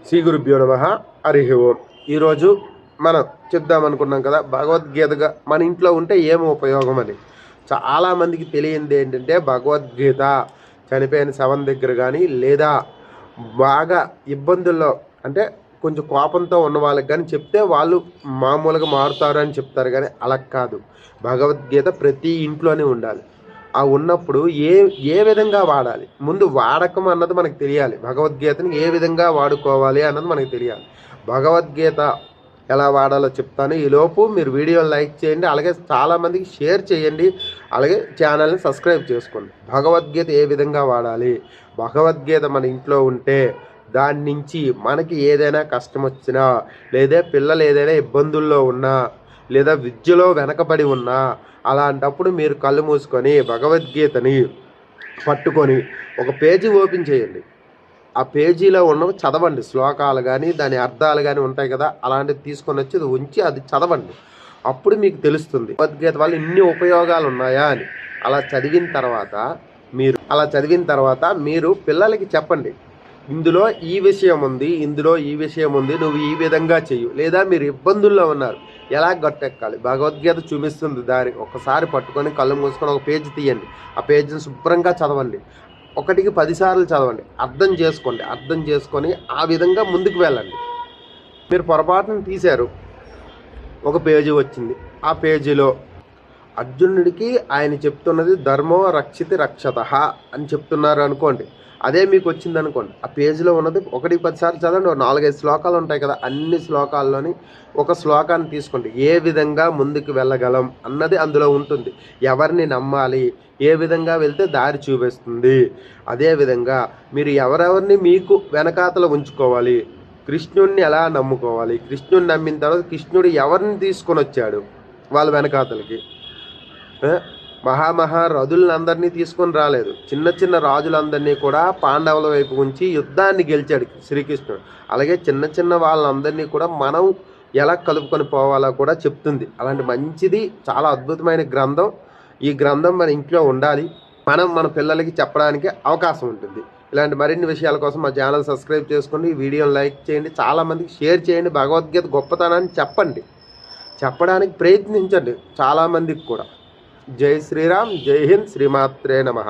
శ్రీ గురుభ్యో నమః. హరి ఓం. ఈరోజు మనం చెప్దామనుకున్నాం కదా, భగవద్గీతగా మన ఇంట్లో ఉంటే ఏం ఉపయోగం అని. చాలామందికి తెలియంది ఏంటంటే, భగవద్గీత చనిపోయిన శవం దగ్గర కానీ, లేదా బాగా ఇబ్బందుల్లో అంటే కొంచెం కోపంతో ఉన్న వాళ్ళకి కానీ చెప్తే వాళ్ళు మామూలుగా మారుతారు అని చెప్తారు, కానీ అలా కాదు. భగవద్గీత ప్రతి ఇంట్లోనే ఉండాలి. ఆ ఉన్నప్పుడు ఏ ఏ విధంగా వాడాలి, ముందు వాడకం అన్నది మనకు తెలియాలి. భగవద్గీతని ఏ విధంగా వాడుకోవాలి అన్నది మనకు తెలియాలి. భగవద్గీత ఎలా వాడాలో చెప్తాను. ఈలోపు మీరు వీడియోని లైక్ చేయండి, అలాగే చాలామందికి షేర్ చేయండి, అలాగే ఛానల్ని సబ్స్క్రైబ్ చేసుకోండి. భగవద్గీత ఏ విధంగా వాడాలి, భగవద్గీత మన ఇంట్లో ఉంటే దాని నుంచి మనకి ఏదైనా కష్టం వచ్చినా, లేదా పిల్లలు ఏదైనా ఇబ్బందుల్లో ఉన్నా, లేదా విద్యలో వెనకబడి ఉన్నా, అలాంటప్పుడు మీరు కళ్ళు మూసుకొని భగవద్గీతని పట్టుకొని ఒక పేజీ ఓపెన్ చేయండి. ఆ పేజీలో ఉన్నవి చదవండి. శ్లోకాలు కానీ దాని అర్థాలు కానీ ఉంటాయి కదా, అలాంటివి తీసుకొని వచ్చి అది ఉంచి అది చదవండి. అప్పుడు మీకు తెలుస్తుంది భగవద్గీత వల్ల ఇన్ని ఉపయోగాలు ఉన్నాయా అని. అలా చదివిన తర్వాత మీరు పిల్లలకి చెప్పండి, ఇందులో ఈ విషయం ఉంది, ఇందులో ఈ విషయం ఉంది, నువ్వు ఈ విధంగా చెయ్యు. లేదా మీరు ఇబ్బందుల్లో ఉన్నారు, ఎలా గట్టెక్కాలి భగవద్గీత చూపిస్తుంది దారి. ఒకసారి పట్టుకొని కళ్ళు మూసుకొని ఒక పేజీ తీయండి. ఆ పేజీని శుభ్రంగా చదవండి. 1కి 10 సార్లు చదవండి. అర్థం చేసుకోండి. అర్థం చేసుకొని ఆ విధంగా ముందుకు వెళ్ళండి. మీరు పొరపాటును తీశారు, ఒక పేజీ వచ్చింది. ఆ పేజీలో అర్జునుడికి ఆయన చెప్తున్నది ధర్మో రక్షితి రక్షతః అని చెప్తున్నారు అనుకోండి. అదే మీకు వచ్చింది అనుకోండి, ఆ పేజీలో ఉన్నది 1కి 10 సార్లు చదవండి. 4-5 శ్లోకాలు ఉంటాయి కదా, అన్ని శ్లోకాల్లోని ఒక శ్లోకాన్ని తీసుకోండి. ఏ విధంగా ముందుకు వెళ్ళగలం అన్నది అందులో ఉంటుంది. ఎవరిని నమ్మాలి, ఏ విధంగా వెళ్తే దారి చూపిస్తుంది. అదేవిధంగా మీరు ఎవరెవరిని మీకు వెనకాతల ఉంచుకోవాలి, కృష్ణుడిని ఎలా నమ్ముకోవాలి, కృష్ణుడిని నమ్మిన తర్వాత కృష్ణుడు ఎవరిని తీసుకొని వచ్చాడు వాళ్ళ వెనకాతలకి. మహారథులందరినీ తీసుకొని రాలేదు, చిన్న చిన్న రాజులందరినీ కూడా పాండవుల వైపు ఉంచి యుద్ధాన్ని గెలిచాడు శ్రీకృష్ణుడు. అలాగే చిన్న చిన్న వాళ్ళందరినీ కూడా మనం ఎలా కలుపుకొని పోవాలో కూడా చెప్తుంది. అలాంటి మంచిది, చాలా అద్భుతమైన గ్రంథం. ఈ గ్రంథం మన ఇంట్లో ఉండాలి. మన పిల్లలకి చెప్పడానికి అవకాశం ఉంటుంది. ఇలాంటి మరిన్ని విషయాల కోసం మా ఛానల్ సబ్స్క్రైబ్ చేసుకోండి, ఈ వీడియోని లైక్ చేయండి, చాలామందికి షేర్ చేయండి. భగవద్గీత గొప్పతనాన్ని చెప్పండి, చెప్పడానికి ప్రయత్నించండి చాలామందికి కూడా. జై శ్రీరామ్, జై హింద్, శ్రీమాత్రే నమః.